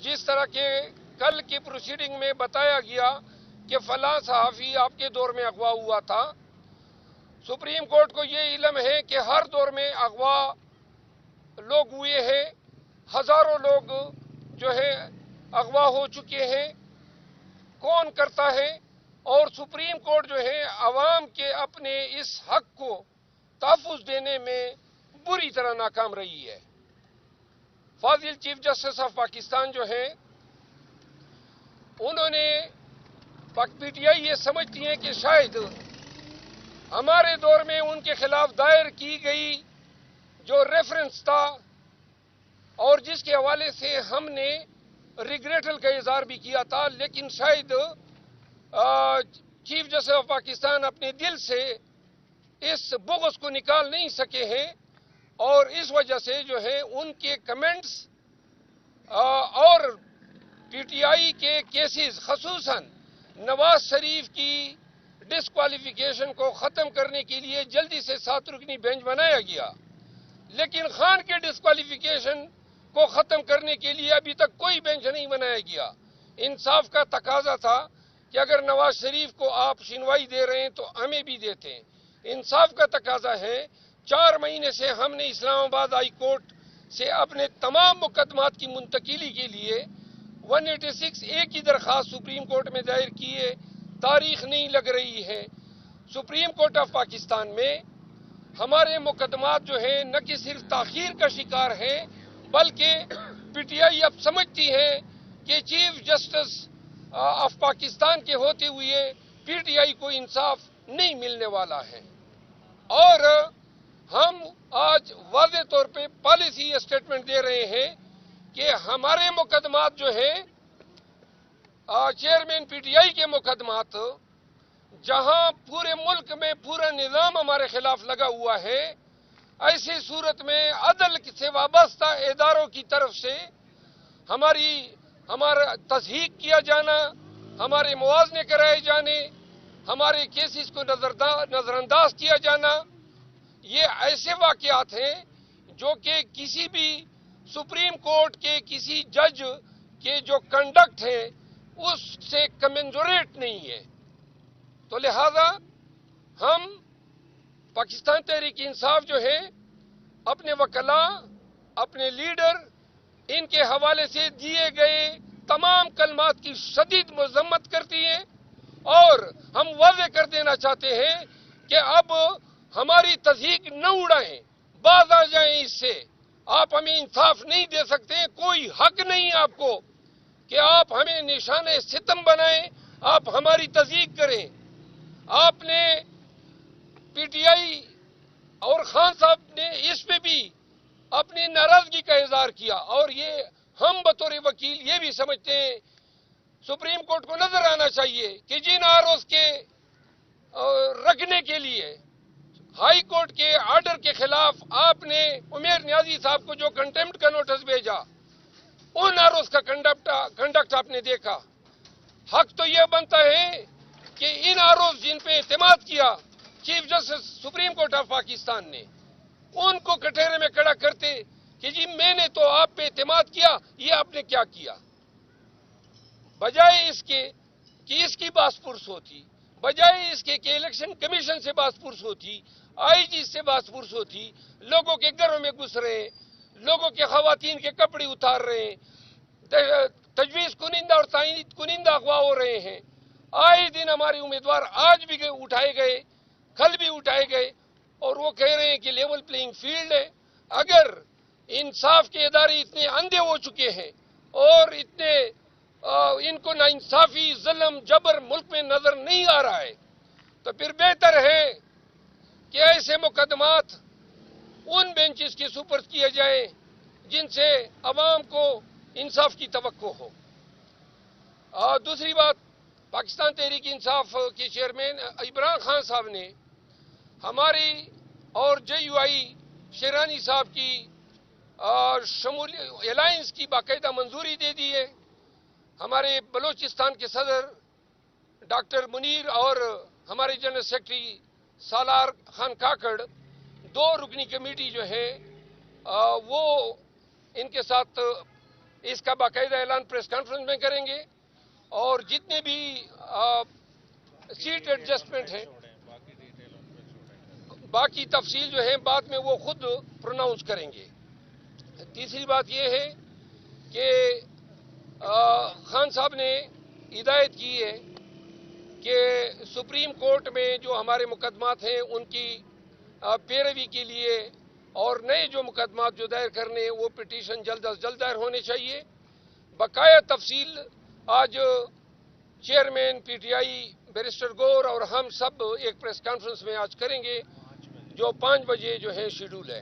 جس طرح کے کل کی پروسیڈنگ میں بتایا گیا کہ فلاں صحافی آپ کے دور میں اغوا ہوا تھا، سپریم کورٹ کو یہ علم ہے کہ ہر دور میں اغوا لوگ ہوئے ہیں، ہزاروں لوگ جو ہے اغوا ہو چکے ہیں، کون کرتا ہے؟ اور سپریم کورٹ جو ہے عوام کے اپنے اس حق کو تحفظ دینے میں بری طرح ناکام رہی ہے۔ فاضل چیف جسٹس آف پاکستان جو ہے انہوں نے پی ٹی آئی یہ سمجھتی ہیں کہ شاید ہمارے دور میں ان کے خلاف دائر کی گئی جو ریفرنس تھا اور جس کے حوالے سے ہم نے ریگریٹل کا اظہار بھی کیا تھا، لیکن شاید چیف جسٹس آف پاکستان اپنے دل سے اس بغض کو نکال نہیں سکے ہیں، اور اس وجہ سے جو ہے ان کے کمنٹس اور پی ٹی آئی کے کیسز، خصوصاً نواز شریف کی ڈسکوالیفیکیشن کو ختم کرنے کے لیے جلدی سے 7 رکنی بینچ بنایا گیا، لیکن خان کے ڈسکوالیفیکیشن کو ختم کرنے کے لیے ابھی تک کوئی بینچ نہیں بنایا گیا۔ انصاف کا تقاضا تھا کہ اگر نواز شریف کو آپ شنوائی دے رہے ہیں تو ہمیں بھی دیتے ہیں۔ انصاف کا تقاضا ہے، 4 مہینے سے ہم نے اسلام آباد ہائی کورٹ سے اپنے تمام مقدمات کی منتقلی کے لیے 186A کی درخواست سپریم کورٹ میں دائر کی ہے، تاریخ نہیں لگ رہی ہے۔ سپریم کورٹ آف پاکستان میں ہمارے مقدمات جو ہیں نہ کہ صرف تاخیر کا شکار ہیں، بلکہ پی ٹی آئی اب سمجھتی ہے کہ چیف جسٹس آف پاکستان کے ہوتے ہوئے پی ٹی آئی کو انصاف نہیں ملنے والا ہے، اور ہم آج واضح طور پہ پالیسی اسٹیٹمنٹ دے رہے ہیں کہ ہمارے مقدمات جو ہیں چیئرمین پی ٹی آئی کے مقدمات، جہاں پورے ملک میں پورا نظام ہمارے خلاف لگا ہوا ہے، ایسی صورت میں عدل سے وابستہ اداروں کی طرف سے ہمارا تصحیح کیا جانا، ہمارے موازنے کرائے جانے، ہمارے کیسز کو نظر انداز کیا جانا، یہ ایسے واقعات ہیں جو کہ کسی بھی سپریم کورٹ کے کسی جج کے جو کنڈکٹ ہے اس سے کمنجوریٹ نہیں ہے۔ تو لہذا ہم پاکستان تحریک انصاف جو ہے اپنے وکلاء، اپنے لیڈر، ان کے حوالے سے دیے گئے تمام کلمات کی شدید مذمت کرتی ہیں، اور ہم واضح کر دینا چاہتے ہیں کہ اب ہماری تصحیح نہ اڑائیں، باز آ جائیں اس سے۔ آپ ہمیں انصاف نہیں دے سکتے، کوئی حق نہیں آپ کو کہ آپ ہمیں نشان ستم بنائیں، آپ ہماری تصحیح کریں۔ آپ نے پی ٹی آئی اور خان صاحب نے اس پہ بھی اپنی ناراضگی کا اظہار کیا، اور یہ ہم بطور وکیل یہ بھی سمجھتے ہیں سپریم کورٹ کو نظر آنا چاہیے کہ جن آروز کے رکھنے کے لیے ہائی کورٹ کے آرڈر کے خلاف آپ نے عمیر نیازی صاحب کو جو کنٹیمپٹ کا نوٹس بھیجا، ان آروز کا کنڈکٹ آپ نے دیکھا۔ حق تو یہ بنتا ہے کہ ان آروز جن پہ اعتماد کیا chief justice supreme court of Pakistan نے، ان کو کٹہرے میں کھڑا کرتے کہ جی میں نے تو آپ پہ اعتماد کیا، یہ آپ نے کیا کیا؟ بجائے اس کے کہ اس کی باس پرس ہوتی، بجائے اس کے کہ الیکشن کمیشن سے باس پرس ہوتی، آئی جی سے باس پرس ہوتی، لوگوں کے گھروں میں گھس رہے ہیں، لوگوں کے خواتین کے کپڑے اتار رہے ہیں، تجویز کنندہ اور تعین کنندہ اغوا ہو رہے ہیں۔ آئے دن ہمارے امیدوار آج بھی اٹھائے گئے، کل بھی اٹھائے گئے، اور وہ کہہ رہے ہیں کہ لیول پلینگ فیلڈ ہے۔ اگر انصاف کے ادارے اتنے اندھے ہو چکے ہیں اور اتنے ان کو ناانصافی، ظلم، جبر ملک میں نظر نہیں آ رہا ہے، تو پھر بہتر ہے کہ ایسے مقدمات ان بینچز کے سپرد کیے جائیں جن سے عوام کو انصاف کی توقع ہو۔ دوسری بات، پاکستان تحریک انصاف کے چیئرمین عمران خان صاحب نے ہماری اور جے یو آئی شیرانی صاحب کی الائنس کی باقاعدہ منظوری دے دی ہے۔ ہمارے بلوچستان کے صدر ڈاکٹر منیر اور ہمارے جنرل سیکرٹری سالار خان کاکڑ، 2 رکنی کمیٹی جو ہے وہ ان کے ساتھ اس کا باقاعدہ اعلان پریس کانفرنس میں کریں گے، اور جتنے بھی سیٹ ایڈجسٹمنٹ ہیں، باقی تفصیل جو ہے بعد میں وہ خود پروناؤنس کریں گے۔ تیسری بات یہ ہے کہ خان صاحب نے ہدایت کی ہے کہ سپریم کورٹ میں جو ہمارے مقدمات ہیں ان کی پیروی کے لیے اور نئے جو مقدمات جو دائر کرنے ہیں وہ پٹیشن جلد از جلد دائر ہونے چاہیے۔ بقایا تفصیل آج chairman P T I barrister گور اور ہم سب ایک پریس کانفرنس میں آج کریں گے جو 5 بجے جو ہے شیڈول ہے۔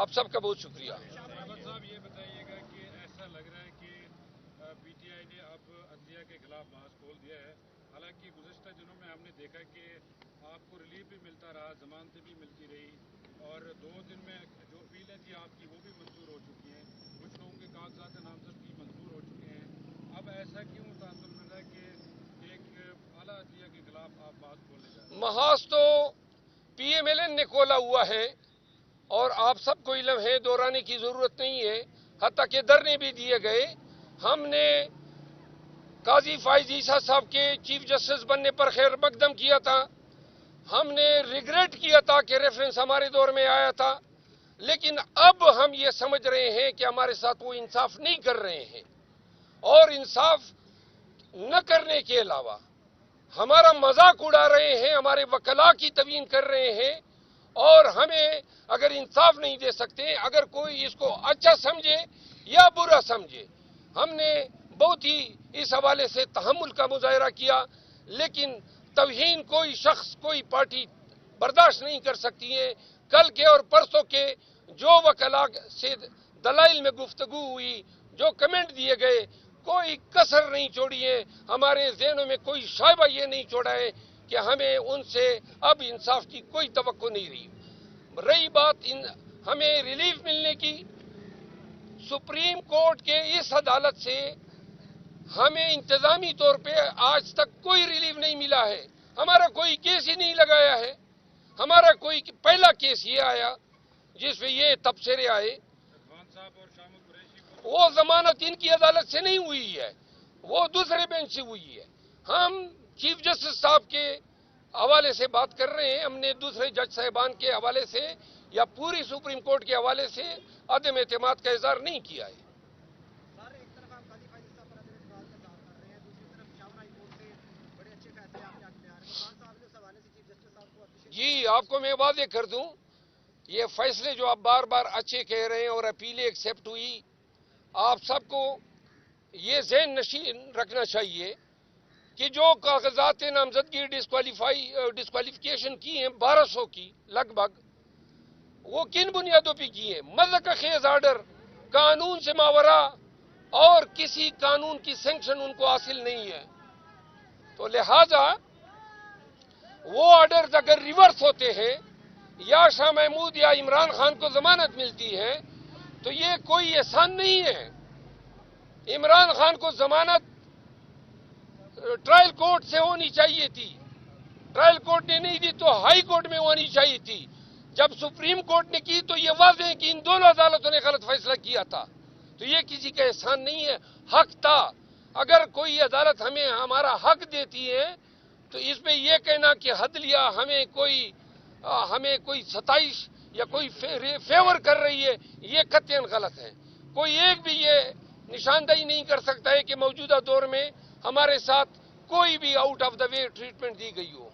آپ سب کا بہت شکریہ۔ احمد صاحب یہ بتائیے گا کہ ایسا لگ رہا ہے کہ پی ٹی آئی نے اب عدلیہ کے خلاف بحث کھول دیا ہے، حالانکہ گزشتہ دنوں میں ہم نے دیکھا کہ آپ کو ریلیف بھی ملتا رہا، ضمانتیں بھی ملتی رہی، اور 2 دن میں جو اپیلیں تھی آپ کی وہ بھی منظور ہو چکی ہیں، کچھ لوگوں کے کاغذات نامزد بھی منظور ہو چکے ہیں۔ اب ایسا کیوں تاثر مل رہا ہے کہ ایک اعلیٰ عدلیہ کے خلاف آپ بات کھولنے جا رہے ہیں؟ محاذ تو پی ایم ایل این نے کھولا ہوا ہے اور آپ سب کو علم ہے، دہرانے کی ضرورت نہیں ہے، حتیٰ کہ دھرنے بھی دیے گئے۔ ہم نے قاضی فائز عیسیٰ صاحب کے چیف جسٹس بننے پر خیر مقدم کیا تھا، ہم نے ریگریٹ کیا تھا کہ ریفرنس ہمارے دور میں آیا تھا، لیکن اب ہم یہ سمجھ رہے ہیں کہ ہمارے ساتھ وہ انصاف نہیں کر رہے ہیں، اور انصاف نہ کرنے کے علاوہ ہمارا مذاق اڑا رہے ہیں، ہمارے وکلاء کی توہین کر رہے ہیں، اور ہمیں اگر انصاف نہیں دے سکتے، اگر کوئی اس کو اچھا سمجھے یا برا سمجھے۔ ہم نے بہت ہی اس حوالے سے تحمل کا مظاہرہ کیا، لیکن توہین کوئی شخص کوئی پارٹی برداشت نہیں کر سکتی ہے۔ کل کے اور پرسوں کے جو وکلاء سے دلائل میں گفتگو ہوئی، جو کمنٹ دیے گئے، کوئی کسر نہیں چھوڑی ہے، ہمارے ذہنوں میں کوئی شائبہ یہ نہیں چھوڑا ہے کہ ہمیں ان سے اب انصاف کی کوئی توقع نہیں رہی۔ رہی بات ہمیں ریلیف ملنے کی، سپریم کورٹ کے اس عدالت سے ہمیں انتظامی طور پہ آج تک کوئی ریلیف نہیں ملا ہے، ہمارا کوئی کیس ہی نہیں لگایا ہے۔ ہمارا کوئی پہلا کیس یہ آیا جس میں یہ تبصرے آئے، خان صاحب اور شامل قریشی کو وہ ضمانت ان کی عدالت سے نہیں ہوئی ہے، وہ دوسرے بینچ سے ہوئی ہے۔ ہم چیف جسٹس صاحب کے حوالے سے بات کر رہے ہیں، ہم نے دوسرے جج صاحبان کے حوالے سے یا پوری سپریم کورٹ کے حوالے سے عدم اعتماد کا اظہار نہیں کیا ہے۔ سر ایک طرف آپ قاضی فائز صاحب پر عدم اعتماد کا اظہار کر رہے ہیں، دوسری طرف پشاور ہائی کورٹ سے بڑے اچھے فیصلے آپ کے حق میں آ رہے ہیں، تو خان صاحب نے اس حوالے سے چیف جسٹس صاحب کو اپریشیٹ جی، آپ کو میں واضح کر دوں، یہ فیصلے جو آپ بار بار اچھے کہہ رہے ہیں اور اپیلیں ایکسیپٹ ہوئی، آپ سب کو یہ ذہن نشین رکھنا چاہیے کہ جو کاغذات نامزدگی ڈسکوالیفیکیشن کی ہیں 1200 کی لگ بھگ، وہ کن بنیادوں پہ کی ہیں؟ مذہق خیز آرڈر، قانون سے ماورا اور کسی قانون کی سینکشن ان کو حاصل نہیں ہے، تو لہذا وہ آرڈرز اگر ریورس ہوتے ہیں یا شاہ محمود یا عمران خان کو ضمانت ملتی ہے تو یہ کوئی احسان نہیں ہے۔ عمران خان کو ضمانت ٹرائل کورٹ سے ہونی چاہیے تھی، ٹرائل کورٹ نے نہیں دی تو ہائی کورٹ میں ہونی چاہیے تھی۔ جب سپریم کورٹ نے کی تو یہ واضح ہے کہ ان دونوں عدالتوں نے غلط فیصلہ کیا تھا، تو یہ کسی کا احسان نہیں ہے، حق تھا۔ اگر کوئی عدالت ہمیں ہمارا حق دیتی ہے تو اس میں یہ کہنا کہ عدلیہ ہمیں کوئی ستائش یا کوئی فیور کر رہی ہے، یہ قطعاً غلط ہے۔ کوئی ایک بھی یہ نشاندہی نہیں کر سکتا ہے کہ موجودہ دور میں ہمارے ساتھ کوئی بھی out of the way treatment دی گئی ہو۔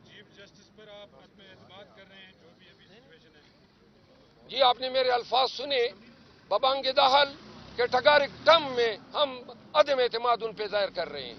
چیف جسٹس پر آپ عدم اعتماد کر رہے ہیں، جو بھی ابھی سچویشن ہے؟ جی، آپ نے میرے الفاظ سنے، ببانگ دہل کے ٹھگارک ٹم میں ہم عدم اعتماد ان پہ ظاہر کر رہے ہیں۔